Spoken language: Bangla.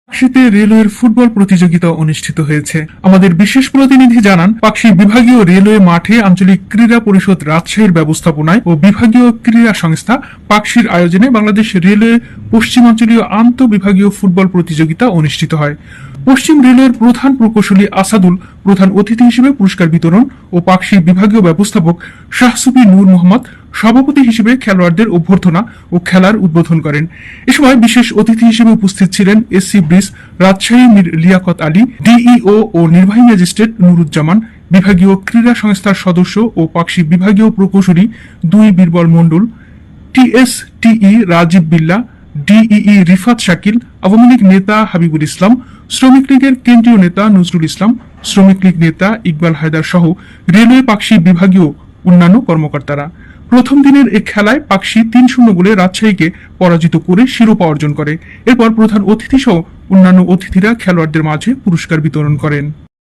পাকশীতে রেলওয়ের ফুটবল প্রতিযোগিতা অনুষ্ঠিত হয়েছে। আমাদের বিশেষ প্রতিনিধি জানান, পাকশী বিভাগীয় রেলওয়ে মাঠে আঞ্চলিক ক্রীড়া পরিষদ রাজশাহীর ব্যবস্থাপনায় ও বিভাগীয় ক্রীড়া সংস্থা পাকশীর আয়োজনে বাংলাদেশ রেলওয়ে পশ্চিমাঞ্চলীয় আন্তঃবিভাগীয় ফুটবল প্রতিযোগিতা অনুষ্ঠিত হয়। পশ্চিম রেলওয়ের প্রধান প্রকৌশলী আসাদুল প্রধান অতিথি হিসেবে পুরস্কার বিতরণ ও পাকশী বিভাগীয় ব্যবস্থাপক শাহসুফি নূর মোহাম্মদ সভাপতি হিসেবে খেলোয়াড়দের অভ্যর্থনা ও খেলার উদ্বোধন করেন। এ সময় বিশেষ অতিথি হিসেবে উপস্থিত ছিলেন SC bridge Rajshahi Mir Liaquat Ali, DEO ও নির্বাহী ম্যাজিস্ট্রেট নুরুজ্জামান, বিভাগীয় ক্রীড়া সংস্থার সদস্য ও পাকশী বিভাগীয় প্রকৌশলী 2 বীরবল মণ্ডল, টিএসটিই রাজীব বিল্লা, ডিইই রিফাত শাকিল, আওয়ামী লীগ নেতা হাবিবুল ইসলাম, শ্রমিক লীগের কেন্দ্রীয় নেতা নজরুল ইসলাম, শ্রমিক লীগ নেতা ইকবাল হায়দার সহ রেলওয়ে পাকশী বিভাগীয় অন্যান্য কর্মকর্তারা। প্রথম দিনের এই খেলায় পাকশী 3-0 গোলে রাজশাহীকে পরাজিত করে শিরোপা অর্জন করে। এরপর প্রধান অতিথি সহ অন্যান্য অতিথিরা খেলোয়াড়দের মাঝে পুরস্কার বিতরণ করেন।